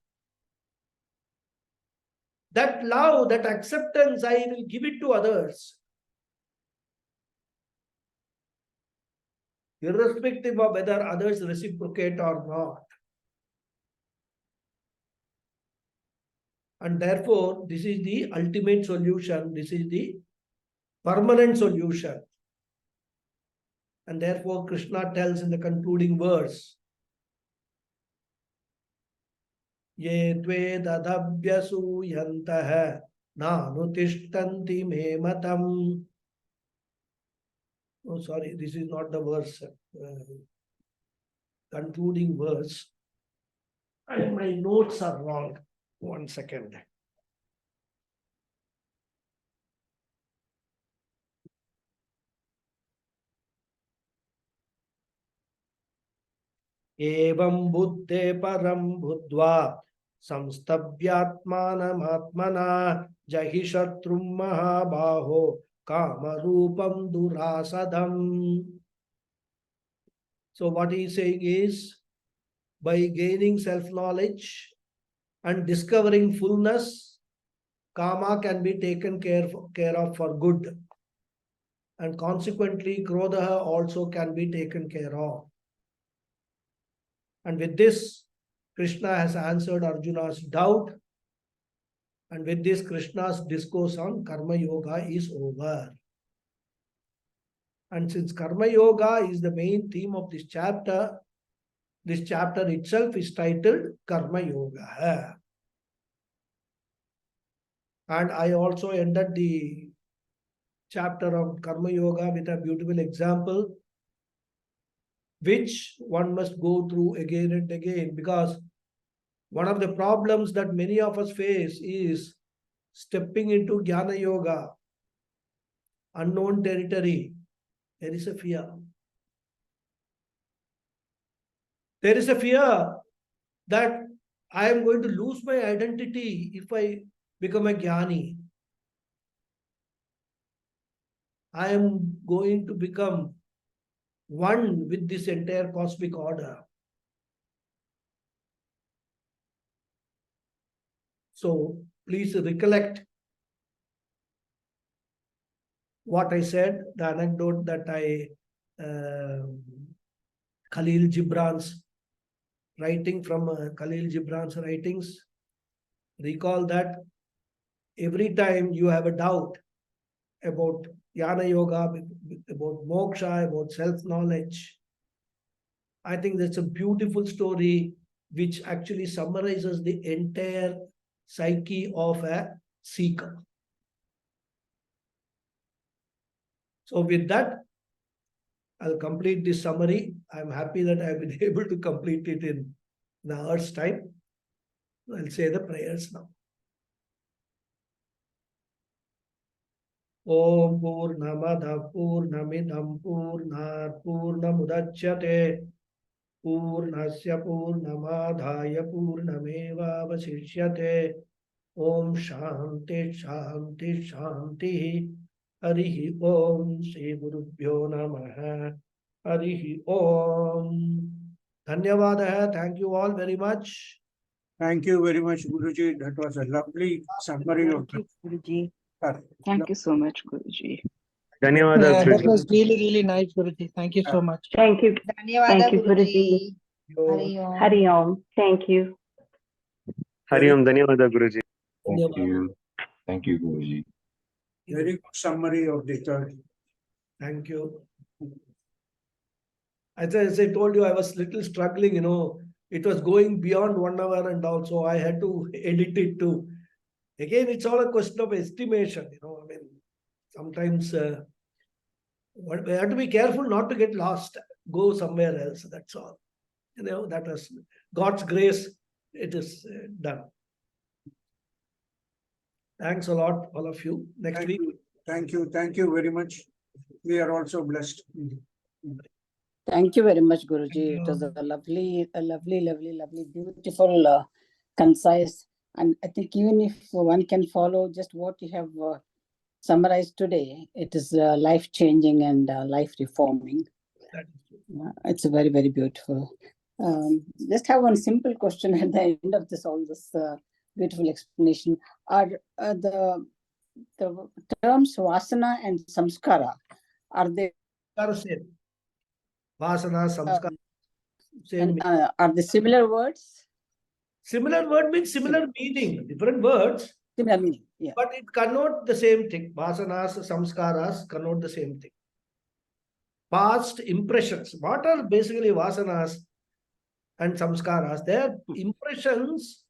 That love, that acceptance, I will give it to others. Irrespective of whether others reciprocate or not. And therefore, this is the ultimate solution. This is the permanent solution. And therefore, Krishna tells in the concluding verse, Ye tve dadabhyasu yantaha nanutishtanti me matam. Oh, sorry, this is not the verse. Concluding verse. My notes are wrong. 1 second. Evam buddhe param buddhva samstabhyatmanam jahi shatrum mahabaho kamarupam durasadam. So what he is saying is, by gaining self-knowledge and discovering fullness, karma can be taken care of for good. And consequently, krodha also can be taken care of. And with this, Krishna has answered Arjuna's doubt. And with this, Krishna's discourse on Karma Yoga is over. And since Karma Yoga is the main theme of this chapter itself is titled Karma Yoga. And I also ended the chapter of Karma Yoga with a beautiful example, which one must go through again and again, because one of the problems that many of us face is stepping into Jnana Yoga, unknown territory. There is a fear. There is a fear that I am going to lose my identity if I become a Jnani. I am going to become one with this entire cosmic order. So please recollect what I said, the anecdote that Khalil Gibran's writing from Khalil Gibran's writings. Recall that every time you have a doubt about Jnana Yoga, about moksha, about self-knowledge, I think that's a beautiful story which actually summarizes the entire psyche of a seeker. So with that, I'll complete this summary. I'm happy that I've been able to complete it in an hour's time. I'll say the prayers now. Om Purnamada Purnamidam Purnat Purnamudachyate Purnasya Purnamadhaya Purnameva Vasishyate Om Shanti Shanti Shanti Harihi Om Shri Gurubhyo Namaha Harihi Om. Dhanyavada. Thank you all very much. Thank you very much, Guruji. That was a lovely summary of the Guruji. Thank you so much, Guruji. Dhanyawada, That Guruji. was really nice, Guruji. Thank you so much. Thank you. Dhanyawada Thank you, Guruji. Hari Om. Hari Om. Thank you. Hari Om, Dhanyawada, Guruji. Thank you. Thank you, Guruji. very good summary of the third. Thank you. As I told you, I was little struggling, it was going beyond 1 hour, and also I had to edit it too. Again, it's all a question of estimation. I mean, sometimes we have to be careful not to get lost, go somewhere else. That's all. That was God's grace. It is done. Thanks a lot, all of you. Next Thank week. you. Thank you. Thank you very much. We are also blessed. Thank you very much, Guruji. Thank It was you. a lovely, beautiful, concise. And I think even if one can follow just what you have summarized today, it is life-changing and life-reforming. That is true. It's very, very beautiful. Just have one simple question at the end of all this beautiful explanation. Are the terms vasana and samskara, are they Are same. Vasana, samskara, same. and, are they similar words? Similar word means similar meaning. Different words, Similar meaning, yeah. but it connote the same thing. Vasanas, samskaras connote the same thing. Past impressions. What are basically vasanas and samskaras? They are impressions,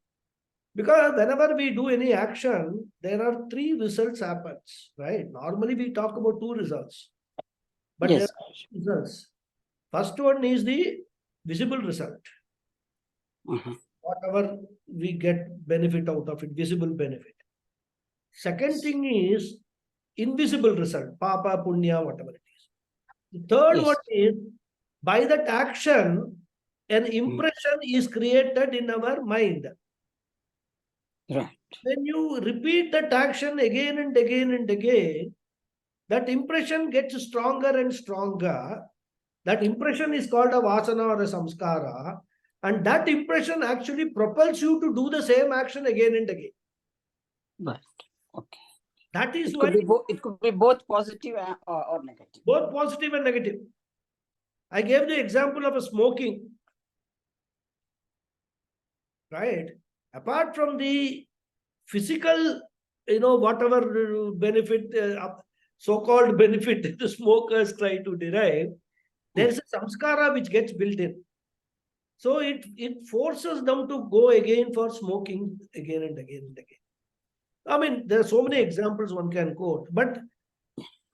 because whenever we do any action, there are 3 results happens, right? Normally we talk about 2 results, but there Yes. are 3 results. First one is the visible result. Uh-huh. Whatever we get benefit out of it, visible benefit. Second thing is invisible result, papa, punya, whatever it is. The third Yes. one is, by that action, an impression is created in our mind. Right. When you repeat that action again and again and again, that impression gets stronger and stronger. That impression is called a vasana or a samskara. And that impression actually propels you to do the same action again and again. Right. Okay. That is It why could be both positive or negative. both positive and negative. I gave the example of a smoking. Right? Apart from the physical, whatever benefit, so-called benefit the smokers try to derive, there is a samskara which gets built in. So it forces them to go again for smoking again and again and again. I mean, there are so many examples one can quote, but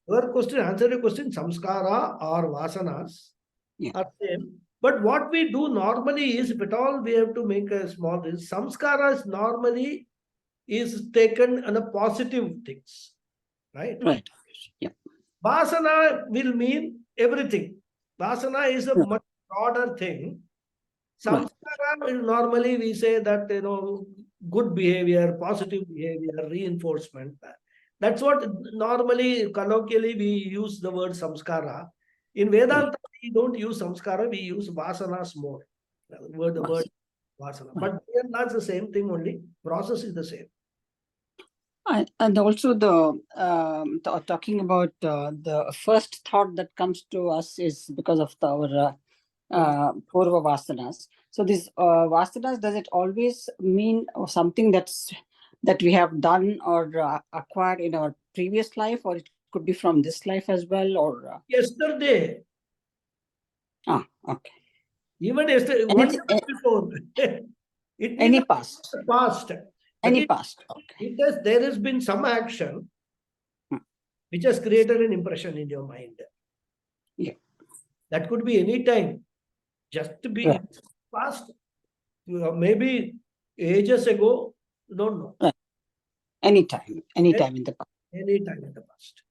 answer your question, samskara or vasanas are same. But what we do normally is, if at all we have to make a small, samskara is normally is taken on a positive things, right? Right. Yeah. Vasana will mean everything. Vasana is a much broader thing. Samskara will normally we say that, good behavior, positive behavior, reinforcement. That's what normally, colloquially, we use the word samskara. In Vedanta, we don't use samskara, we use vasanas more. The word vasana. But that's the same thing only. Process is the same. And also talking about the first thought that comes to us is because of our purva vasanas. So this vasanas, does it always mean something that we have done or acquired in our previous life, or it could be from this life as well, or Yesterday. Okay. Even yesterday, one year before. It Any means past. Past. Any past. Okay. There has been some action which has created an impression in your mind. Yeah. That could be any time. Just to be past. Maybe ages ago, don't know. Right. Anytime in the past. Any time in the past.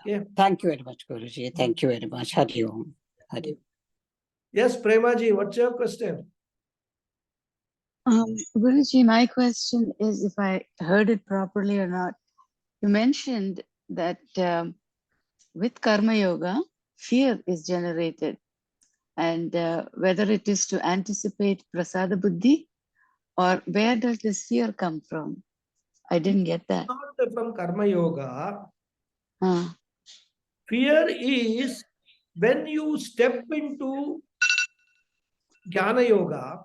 Yeah. Thank you very much, Guruji. Thank you very much. Hari Om. Hari Om. Yes, Premaji, what's your question? Guruji, my question is, if I heard it properly or not. You mentioned that with Karma Yoga, fear is generated, and whether it is to anticipate prasada buddhi, or where does this fear come from? I didn't get that. Not from Karma Yoga. Fear is when you step into Jnana Yoga,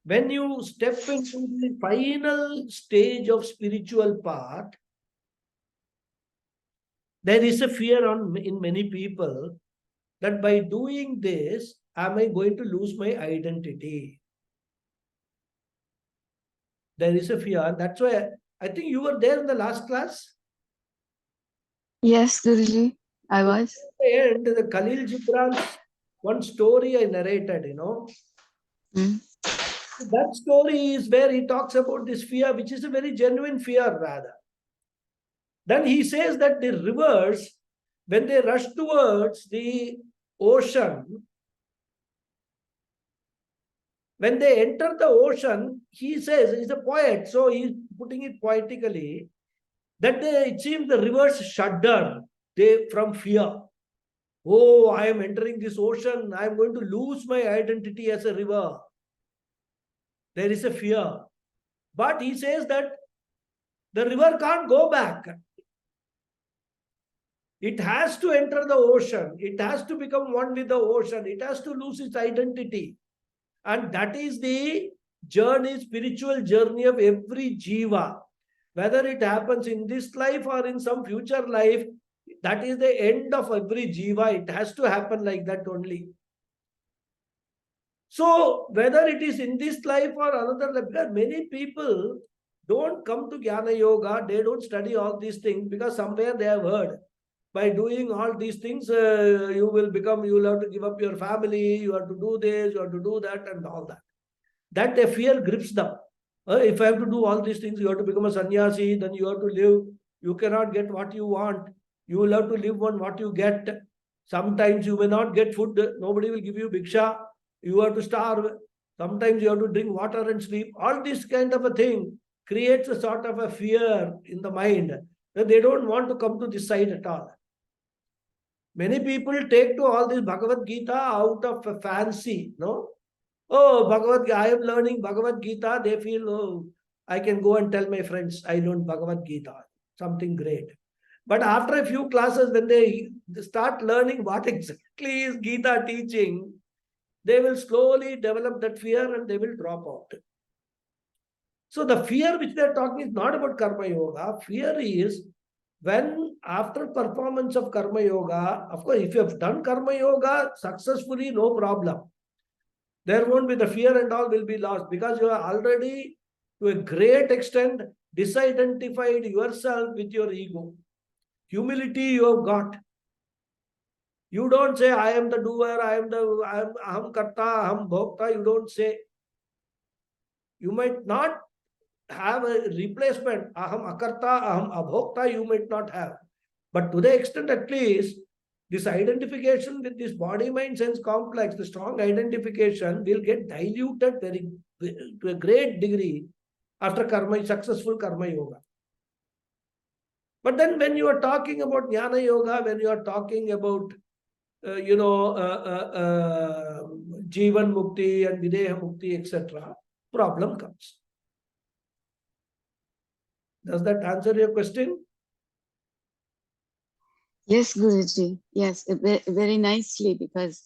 when you step into the final stage of spiritual path, there is a fear in many people that by doing this, am I going to lose my identity? There is a fear. That's why I think you were there in the last class. Yes, Guruji, I was. And the Khalil Gibran's one story I narrated, Mm. That story is where he talks about this fear, which is a very genuine fear, rather. Then he says that the rivers, when they rush towards the ocean, when they enter the ocean, he says, he's a poet, so he's putting it poetically, that it seems the rivers shudder from fear. Oh, I am entering this ocean. I am going to lose my identity as a river. There is a fear. But he says that the river can't go back. It has to enter the ocean. It has to become one with the ocean. It has to lose its identity. And that is the journey, spiritual journey of every jiva. Whether it happens in this life or in some future life, that is the end of every jiva. It has to happen like that only. So, whether it is in this life or another life, because many people don't come to Jnana Yoga, they don't study all these things because somewhere they have heard. By doing all these things, you will have to give up your family, you have to do this, you have to do that, and all that. That a fear grips them. If I have to do all these things, you have to become a sannyasi, then you have to live. You cannot get what you want. You will have to live on what you get. Sometimes you may not get food. Nobody will give you bhiksha. You have to starve. Sometimes you have to drink water and sleep. All this kind of a thing creates a sort of a fear in the mind that they don't want to come to this side at all. Many people take to all this Bhagavad Gita out of a fancy, no? Oh, I am learning Bhagavad Gita. They feel, oh, I can go and tell my friends, I learned Bhagavad Gita, something great. But after a few classes, when they start learning what exactly is Gita teaching, they will slowly develop that fear and they will drop out. So the fear which they are talking is not about Karma Yoga. Fear is when after performance of Karma Yoga, of course, if you have done Karma Yoga successfully, no problem. There won't be the fear and all will be lost because you are already to a great extent disidentified yourself with your ego. Humility you have got. You don't say, I am the doer, aham karta, aham bhokta. You don't say. You might not have a replacement. Aham akarta, aham abhokta, you might not have. But to the extent at least, this identification with this body, mind, sense complex, the strong identification will get diluted to a great degree after successful karma yoga. But then when you are talking about jnana yoga, when you are talking about jivan mukti and videha mukti, etc., problem comes. Does that answer your question? Yes, Guruji. Yes, very nicely, because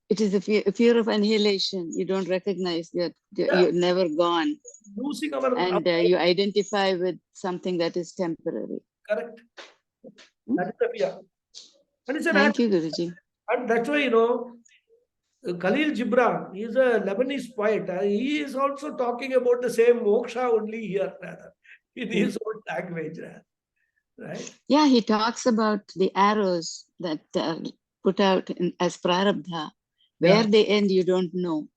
it is a fear of annihilation. You don't recognize that you're never gone. Losing our... And you identify with something that is temporary. Correct. That is the fear. And it's Thank you, Guruji. And that's why, Khalil Gibran, he is a Lebanese poet. He is also talking about the same moksha only here, rather, in his own language. Right? Yeah, he talks about the arrows that are put out as prarabdha. Where they end, you don't know.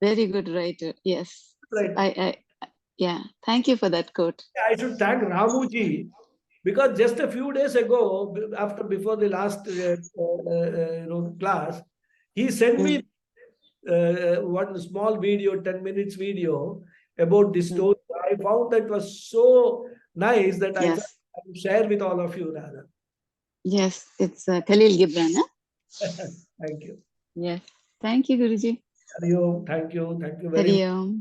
Very good writer. Yes. Right. Yeah. Thank you for that quote. I should thank Ramuji, because just a few days ago, before the last class, he sent me one small video, 10 minutes video about this story. I found that was so nice that I will share with all of you, rather. Yes, it's Khalil Gibran. Huh? Thank you. Yes. Thank you, Guruji. Hariom. Thank you. Thank you very much.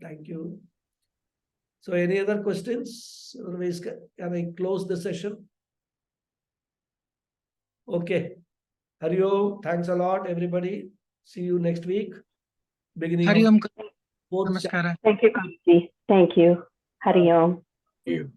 Thank you. So any other questions? Otherwise, can I close the session? Okay. Hariom. Thanks a lot, everybody. See you next week. Beginning Hariom. of Thank you, Guruji. Thank you. Hari Om. Thank you.